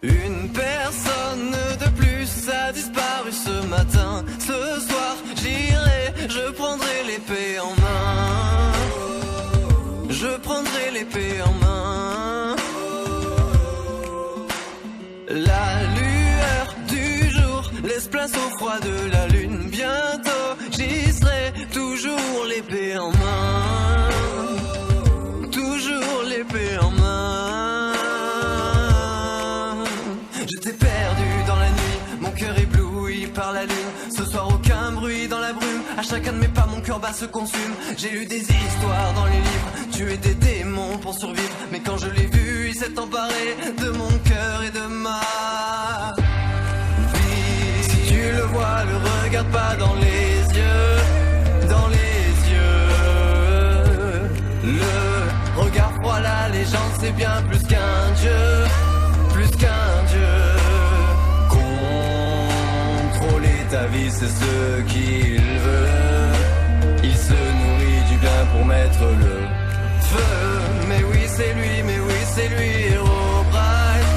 Une personne de plus a disparu ce matin. Ce soir j'irai, je prendrai l'épée en main. Je prendrai l'épée en main. La lueur du jour laisse place au froid de la lune. Bientôt j'y serai, toujours l'épée en main. Toujours l'épée en main. J'étais perdu dans la nuit, mon cœur ébloui par la lune. Ce soir aucun bruit dans la brume, à chacun de mes pas mon cœur bat se consume. J'ai lu des histoires dans les livres, tué des démons pour survivre. Mais quand je l'ai vu, il s'est emparé de mon cœur et de ma vie. Si tu le vois, le regarde pas dans les yeux, dans les yeux. Le regard froid, la légende, c'est bien plus qu'un dieu, plus qu'un dieu. Contrôler ta vie, c'est ce qu'il veut. Il se nourrit du bien pour mettre le feu. Mais oui, c'est lui, mais oui, c'est lui, Herobrine,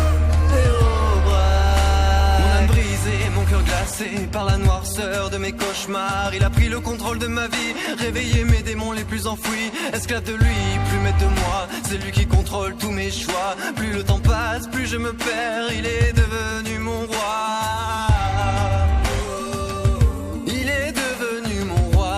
Herobrine. Mon âme brisée, mon cœur glacé par la noirceur de mes cauchemars. Il a pris le contrôle de ma vie, réveillé mes démons les plus enfouis. Esclave de lui, plus maître de moi, c'est lui qui contrôle tous mes choix. Plus le temps passe, plus je me perds, il est devenu mon roi. Il est devenu mon roi.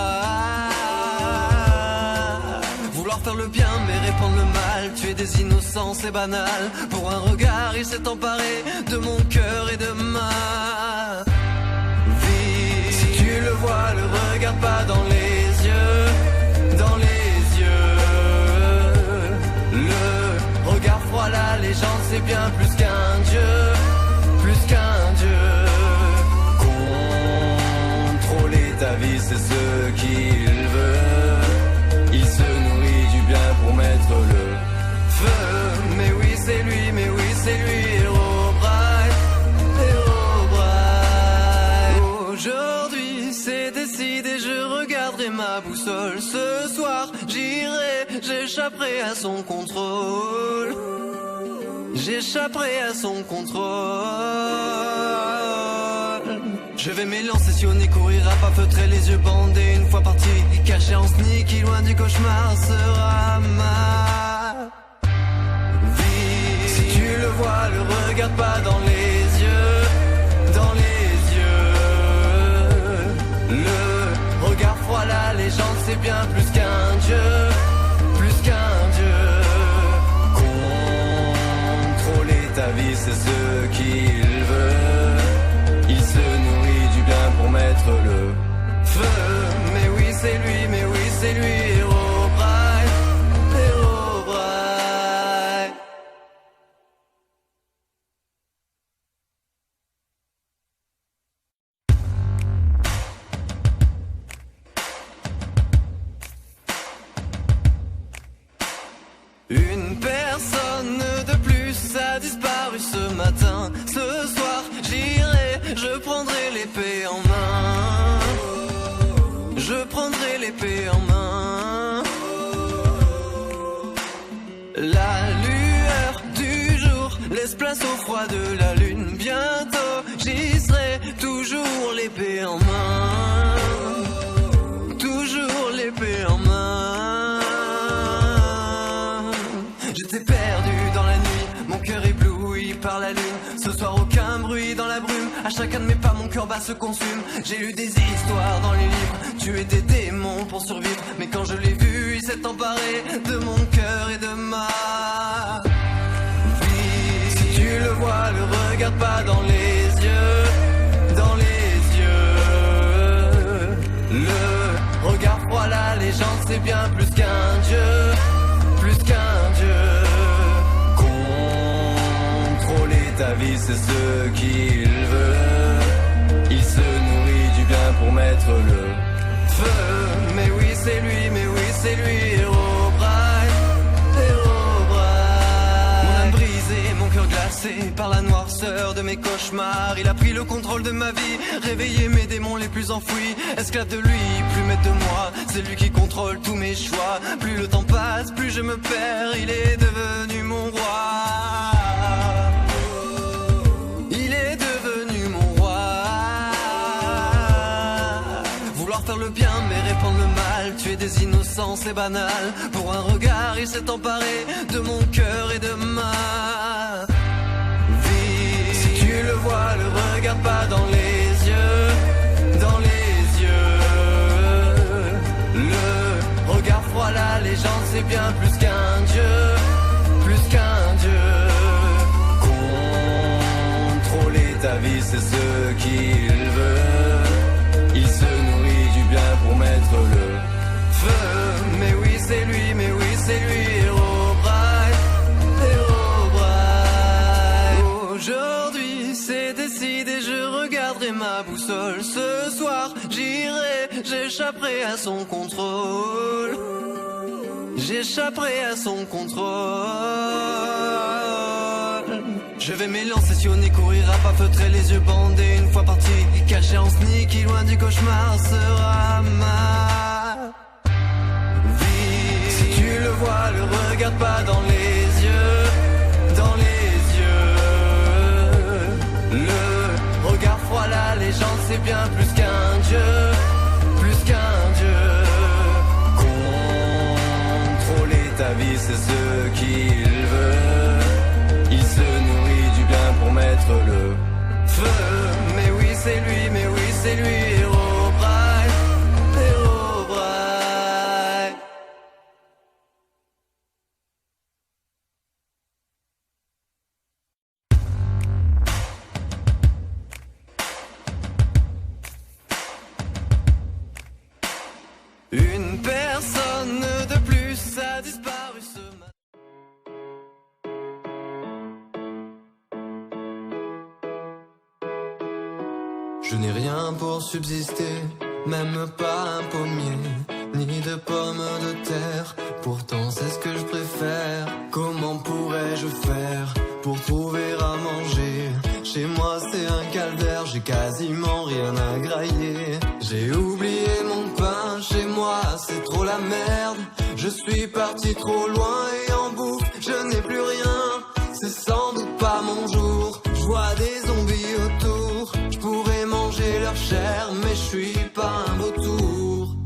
Vouloir faire le bien mais répandre le mal, tuer des innocents c'est banal. Pour un regard il s'est emparé de mon cœur et de ma vie. Si tu le vois, le regarde pas dans les yeux, dans les yeux. Le regard froid, la légende, c'est bien plus qu'un dieu, plus qu'un dieu. Contrôler ta vie, c'est ce qu'il veut. Il se nourrit du bien pour mettre le feu. Mais oui, c'est lui, mais oui, c'est lui, Herobrine, Herobrine. Aujourd'hui, c'est décidé, je regarderai ma boussole. Ce soir, j'irai, j'échapperai à son contrôle. J'échapperai à son contrôle. Je vais m'élancer, sillonner, courir à pas feutrer, les yeux bandés. Une fois parti, caché en sneaky, loin du cauchemar sera ma vie. Si tu le vois, le regarde pas dans les yeux, dans les yeux. Le regard froid, la légende, c'est bien plus qu'un dieu, plus qu'un dieu. Contrôler ta vie, c'est ce qu'il veut. Il se nourrit du bien pour mettre le feu. Mais oui, c'est lui, mais oui, c'est lui, Herobrine, Herobrine. Une personne de plus a disparu ce matin. Ce soir, j'irai, je prendrai l'épée en main. Je prendrai l'épée en main. La lueur du jour laisse place au froid de la lune. Bientôt, j'y serai, toujours l'épée en main. Toujours l'épée en main. J'étais perdu dans la nuit, mon cœur ébloui par la lune. Ce soir aucun bruit dans la brume, à chacun de mes pas mon cœur bat se consume. J'ai lu des histoires dans les livres, tué des démons pour survivre. Mais quand je l'ai vu, il s'est emparé de mon cœur et de ma vie. Si tu le vois, le regarde pas dans les yeux, dans les yeux. Le regard froid, la légende, c'est bien plus qu'un dieu, plus qu'un dieu. Contrôler ta vie, c'est ce qu'il veut. Il se nourrit du bien pour mettre le feu. Mais oui, c'est lui, mais oui, c'est lui, Herobrine, Herobrine. Mon âme brisée, mon cœur glacé par la noirceur de mes cauchemars. Il a pris le contrôle de ma vie, réveillé mes démons les plus enfouis. Esclave de lui, plus maître de moi, c'est lui qui contrôle tous mes choix. Plus le temps passe, plus je me perds, il est devenu mon roi. des innocents, c'est banal. Pour un regard, il s'est emparé de mon cœur et de ma vie. Si tu le vois, le regarde pas dans les yeux, dans les yeux. Le regard froid, la légende, c'est bien plus qu'un dieu, plus qu'un dieu. Contrôler ta vie, c'est ce qu'il veut. Il se nourrit du bien pour mettre le feu. Mais oui c'est lui, mais oui c'est lui, Herobrine, Herobrine. Aujourd'hui c'est décidé, je regarderai ma boussole. Ce soir j'irai, j'échapperai à son contrôle. J'échapperai à son contrôle. Je vais m'élancer, sillonner, courir à pas feutrer, les yeux bandés. Une fois parti, caché en sneaky, loin du cauchemar sera ma vie. Si tu le vois, le regarde pas dans les yeux, dans les yeux. Le regard froid, la légende, c'est bien plus qu'un dieu, plus qu'un dieu. Contrôler ta vie, c'est ce qu'il veut. Il se nourrit du bien pour mettre le feu. Mais oui c'est lui, mais oui c'est lui, Herobrine, Herobrine. Une personne de plus a disparu ce matin. Je n'ai rien pour subsister, même pas un pommier, ni de pommes de terre. Pourtant c'est ce que je préfère. Comment pourrais-je faire pour trouver à manger? Chez moi c'est un calvaire, j'ai quasiment rien à grailler. J'ai oublié mon pain, chez moi c'est trop la merde. Je suis parti trop loin et en bouffe je n'ai plus rien. C'est sans doute pas mon jour, je vois des zombies autour. Je pourrais manger leur chair, mais je suis pas un vautour.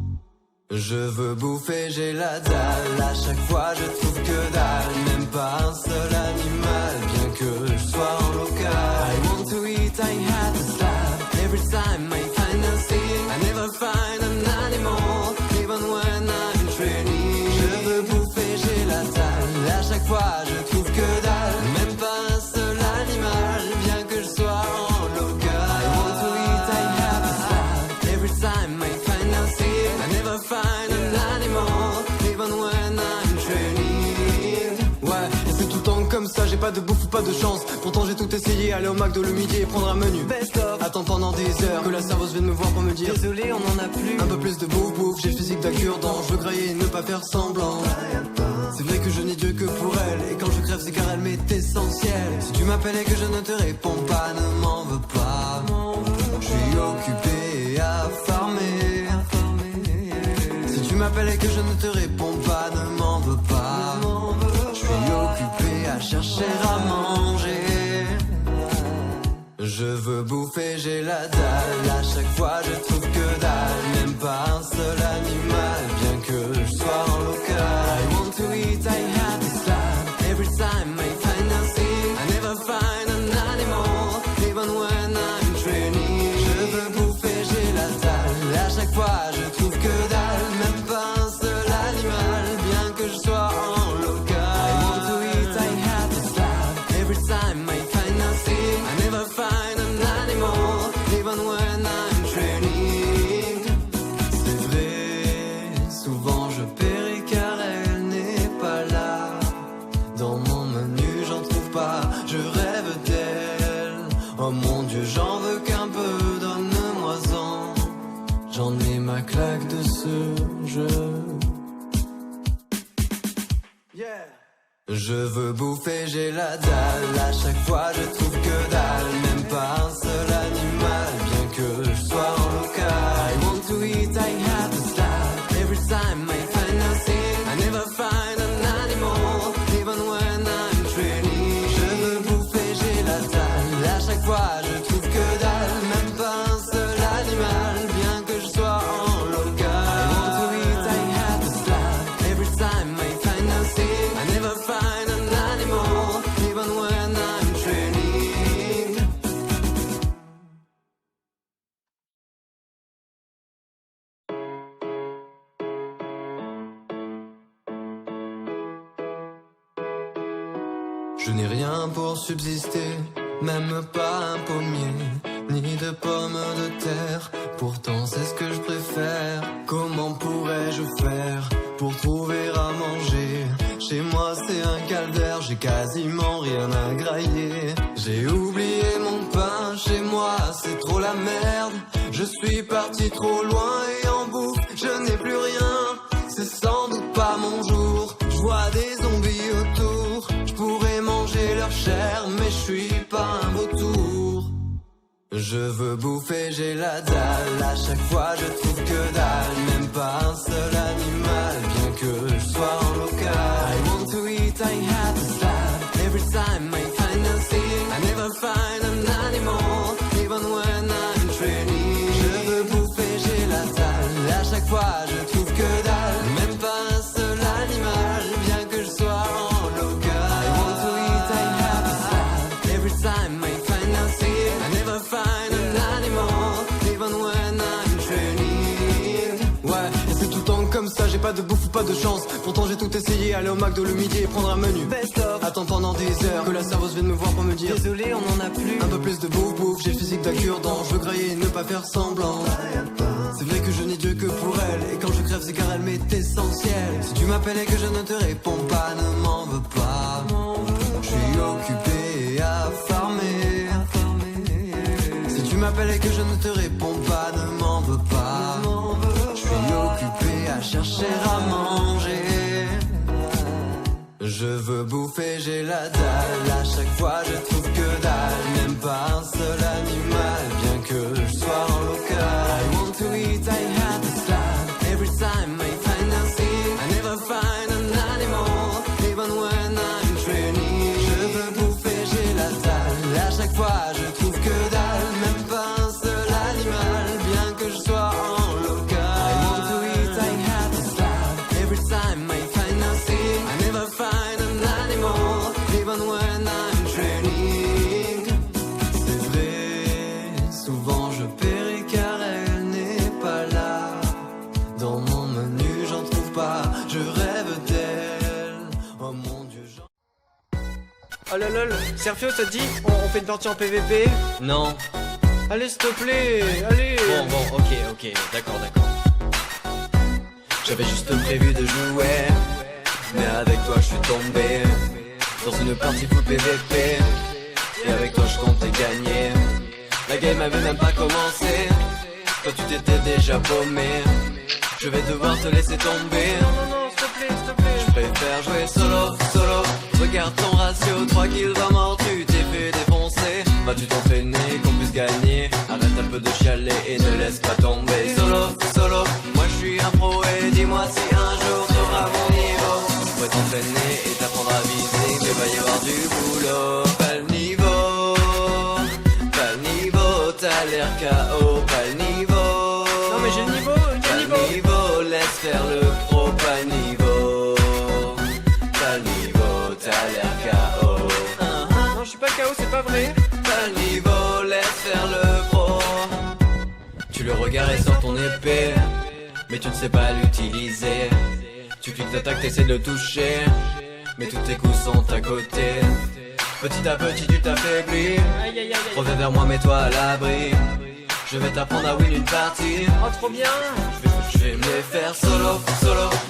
Je veux bouffer, j'ai la dalle. À chaque fois je trouve que dalle, même pas un seul animal, bien que je sois en local. I want to eat, I have to slap. Every time I find a thing, I never find an animal, even when I'm training. Je veux bouffer, j'ai la dalle. À chaque fois je trouve que dalle, même pas un seul animal, bien que je sois en local. I want to eat, I have to slap. Every time I find a thing, I never find an animal, even when I'm training. Ouais, et c'est tout le temps comme ça, j'ai pas de bouffe ou pas de chance. Pourtant j'ai tout essayé, aller au McDo le midi et prendre un menu best of. Attends pendant des heures que la serveuse vienne me voir pour me dire désolé, on en a plus. Un peu plus de bouffe, j'ai le physique d'un cure-dent. Je veux grailler et ne pas faire semblant. C'est vrai que je n'ai Dieu que pour elle, et quand je crève c'est car elle m'est essentielle. Si tu m'appelles et que je ne te réponds pas, ne m'en veux pas. Je suis occupé à farmer. Si tu m'appelles et que je ne te réponds pas, ne m'en veux pas. Je suis occupé à chercher à manger. Je veux bouffer, j'ai la dalle. À chaque fois je trouve que dalle, même pas un seul animal, bien que je sois en local. I want to eat, I have to slap. Every time I find a thing, I never find an animal, even when I'm training. Je veux bouffer, j'ai la dalle. À chaque fois je trouve que dalle, même pas un seul animal, bien que je sois en local. I want to eat, I have to slap. Every time I find a thing, I never find an animal, even when I'm training. C'est vrai, souvent je péris car elle n'est pas là. Dans mon menu j'en trouve pas, je rêve d'elle. Oh mon Dieu, j'en veux qu'un peu, donne-moi-en. J'en ai ma claque de ce jeu. Yeah. Je veux bouffer, j'ai la dalle. À chaque fois je trouve que dalle, même pas un seul animal, bien que je sois en local. I want to eat, I have to slap. Every time I find a thing, I never find an animal, even when I'm training. Je veux bouffer, j'ai la dalle. À chaque fois je trouve que dalle, même pas un seul animal, bien que je sois en local. I want to eat, I have Je n'ai rien pour subsister, même pas un pommier, ni de pommes de terre. Pourtant c'est ce que je préfère. Comment pourrais-je faire pour trouver à manger? Chez moi c'est un calvaire, j'ai quasiment rien à grailler. J'ai oublié mon pain, chez moi c'est trop la merde. Je suis parti trop loin et en bouffe je n'ai plus rien. C'est sans doute pas mon jour, je vois des zombies autour. Je pourrais manger leur chair mais je suis pas un vautour. Je veux bouffer, j'ai la dalle. À chaque fois je trouve que dalle. Même pas un seul animal, bien que je sois en local. I want to eat, I have to slap. Every time I find a thing, I never find an animal, even when I'm training. Je veux bouffer, j'ai la dalle. À chaque fois je trouve que dalle. Même pas un seul animal, bien que je sois en local. I want to eat, I have to slap. Every time I find a thing, I never find an animal, even when I'm training. Ouais, et c'est tout le temps comme ça, j'ai pas de bouffe ou pas de chance. Pourtant j'ai tout essayé, aller au McDo le midi et prendre un menu best of. Attends pendant des heures, que la serveuse vienne me voir pour me dire désolé, on en a plus. Un peu plus de bouffe, j'ai le physique d'un cure-dent. Je veux grailler et ne pas faire semblant. C'est vrai que je n'ai Dieu que pour elle, et quand je crève c'est car elle m'est essentielle. Si tu m'appelles et que je ne te réponds pas, ne m'en veux pas. Je suis occupé à farmer. Si tu m'appelles et que je ne te réponds pas, ne m'en veux pas. Je suis occupé à chercher à manger. Je veux bouffer, j'ai la dalle. À chaque fois je trouve que dalle. Même pas un seul animal, bien que je sois en local. I want to eat, I have to slap. Every time I find a thing, I never find an animal, even when I'm training. Je veux bouffer, j'ai la dalle. À chaque fois je trouve que dalle. Même pas un seul animal, bien que je sois en local. I want to eat, I have to slap. Every time I find a thing, I never find an animal, even when I'm training. C'est vrai, souvent je péris car elle n'est pas là. Dans mon menu j'en trouve pas, je rêve d'elle. Oh mon Dieu, Oh là là, Sergio, ça te dit on fait une partie en PVP? Non. Allez, s'il te plaît, allez. Bon, ok, d'accord. J'avais juste prévu de jouer, mais avec toi je suis tombé dans une partie full PVP. Et avec toi je comptais gagner. La game avait même pas commencé, quand tu t'étais déjà paumé. Je vais devoir te laisser tomber. Non, s'il te plaît. Je préfère jouer solo. Regarde ton ratio, 3 kills à mort, tu t'es fait défoncer. Vas-tu t'entraîner qu'on puisse gagner? Arrête un peu de chialer et ne laisse pas tomber. Solo, moi je suis un pro et dis-moi si un jour t'auras mon niveau. Tu pourrais t'entraîner et t'apprendre à viser, mais va y avoir du boulot. Pas le niveau, t'as l'air KO, pas le niveau. Non mais j'ai le niveau. Laisse faire le pro, pas le niveau. Pas le niveau, t'as l'air KO. Non, je suis pas KO, c'est pas vrai. Pas le niveau, laisse faire le pro. Tu le regardes sur ton épée, mais tu ne sais pas l'utiliser. Tu cliques d'attaque, t'essaies de le toucher, mais tous tes coups sont à côté. Petit à petit tu t'affaiblis. Aïe. Reviens vers moi, mets-toi à l'abri. Je vais t'apprendre à win une partie. Oh, trop bien. Je vais me les faire solo.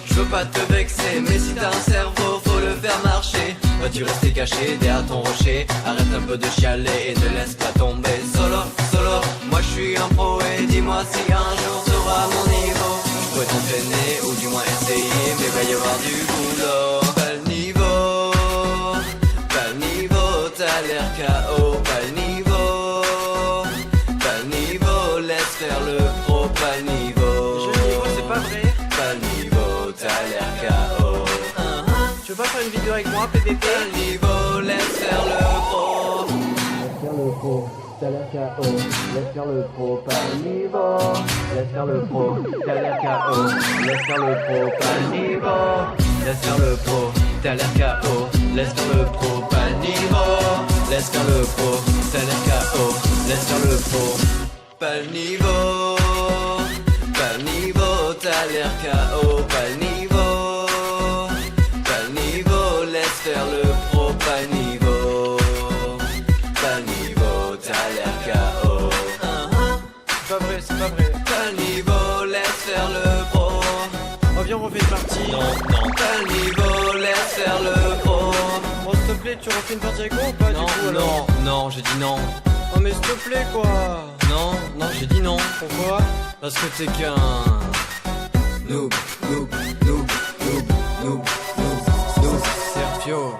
Je veux pas te vexer, mais si t'as un cerveau, faut le faire marcher. Vas-tu rester caché derrière ton rocher? Arrête un peu de chialer et ne laisse pas tomber. Solo, moi je suis un pro et dis-moi si un jour t'auras mon niveau. Je pourrais t'entraîner ou du moins essayer, mais va y avoir du boulot. Pas le niveau, t'as l'air KO. Pas le niveau, laisse faire le pro. Pas le niveau. J'ai le niveau, c'est pas vrai. Pas le niveau, t'as l'air KO. Tu veux pas faire une vidéo avec moi, PVP? Pas le niveau, laisse faire le pro. Laisse faire le pro, t'as l'air KO. Laisse faire le pro, pas le niveau. Laisse faire le pro, t'as l'air KO. Laisse faire le pro, pas le niveau. Laisse faire le pro, t'as l'air KO. Laisse faire le pro, pas le niveau. Laisse faire le pro, t'as l'air KO. Laisse faire le pro, pas le niveau. Pas le niveau, t'as l'air KO. Pas le niveau. Pas le niveau, laisse faire le pro, pas le niveau. refais une partie. Non, non, pas le niveau, laisse faire le pro. Bon, s'il te plaît, tu refais une partie avec moi ou pas Non, du coup, alors non, non, j'ai dit non. Oh, mais s'il te plaît, quoi. Non, non, j'ai dit non. Pourquoi? Parce que t'es qu'un noob, noob, noob, noob, noob, noob, noob, Sergio.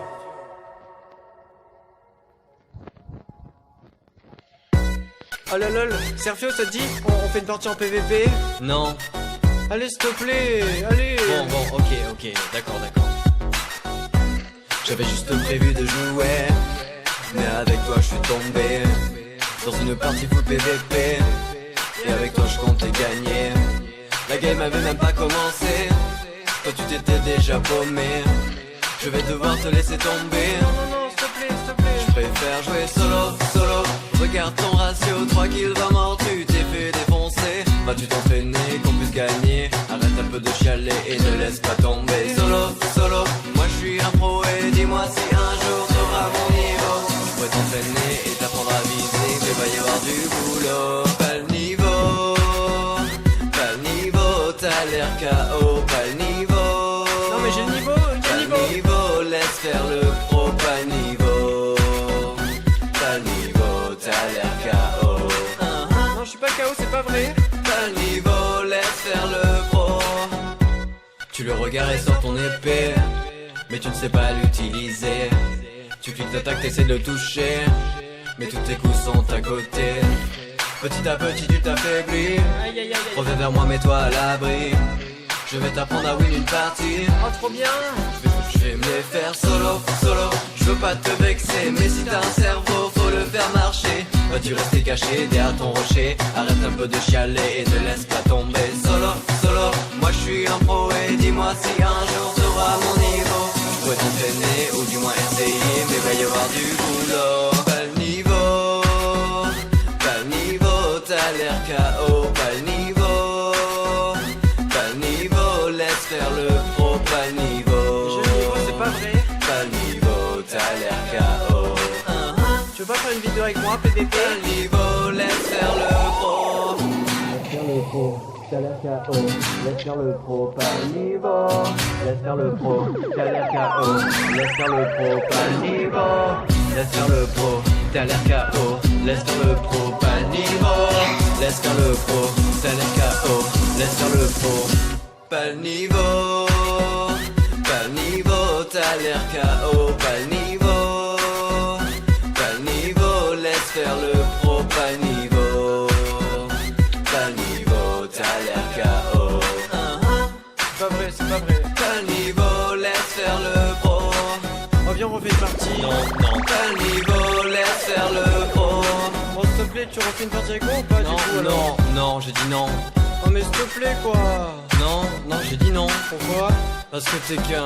Oh là lol, Sergio, ça te dit on fait une partie en PVP? Non. Allez, s'il te plaît, allez. Bon, ok, d'accord. J'avais juste prévu de jouer, mais avec toi je suis tombé dans une partie full PVP. Et avec toi je comptais gagner. La game avait même pas commencé, toi tu t'étais déjà paumé. Je vais devoir te laisser tomber. Non, s'il te plaît. Je préfère jouer solo. Regarde ton ratio, 3 kills 20 morts, tu t'es fait défoncer. Vas-tu t'entraîner qu'on puisse gagner? Arrête un peu de chialer et ne laisse pas tomber. Solo, moi je suis un pro et dis-moi si un jour t'auras mon niveau. Je pourrais t'entraîner et t'apprendre à viser, mais va y avoir du boulot. Pas le niveau, t'as l'air KO, pas le niveau. Non, mais j'ai le niveau, Pas le niveau, laisse faire le pro, pas le niveau. Pas le niveau, t'as l'air KO. Non, je suis pas KO, c'est pas vrai. Pas le niveau, laisse faire le pro. Tu le regardes sur ton épée, mais tu ne sais pas l'utiliser. Tu cliques d'attaque, t'essaies de le toucher, mais tous tes coups sont à côté. Petit à petit tu t'affaiblis. Aïe. Reviens vers moi, mets-toi à l'abri. Je vais t'apprendre à win une partie. Oh, trop bien. Je vais me les faire solo. Je veux pas te vexer, mais si t'as un cerveau, faut le faire marcher. Vas-tu rester caché derrière ton rocher? Arrête un peu de chialer et ne laisse pas tomber. Solo, moi je suis un pro et dis-moi si un jour t'auras mon niveau. Je pourrais t'entraîner ou du moins essayer, mais va y avoir du boulot. Pas le niveau, t'as l'air KO. Pas le niveau, laisse faire le pro. Pas le niveau. J'ai le niveau, c'est pas vrai. Pas le niveau, t'as l'air KO. Tu veux pas faire une vidéo avec moi, PVP? Pas le niveau, laisse faire le pro. Laisse faire le pro, t'as l'air KO. Laisse faire le pro, pas le niveau. Laisse faire le pro, t'as l'air KO. Laisse faire le pro, pas le niveau. Laisse faire le pro, t'as l'air KO. Laisse faire le pro, pas le niveau. Laisse faire le pro, t'as l'air KO. Laisse faire le pro, pas le niveau. Pas le niveau, t'as l'air KO. Pas le niveau. Pas le niveau, laisse faire le pro, pas le niveau. Pas le niveau, t'as l'air KO. C'est pas vrai. Pas le niveau, laisse faire le pro. Oh, viens, on refait une partie. Non, pas le niveau, laisse faire le pro. Bon, s'il te plaît, tu refais une partie avec moi ou pas du coup, alors Non, j'ai dit non. Oh, mais s'il te plaît, quoi. Non, j'ai dit non. Pourquoi? Parce que t'es qu'un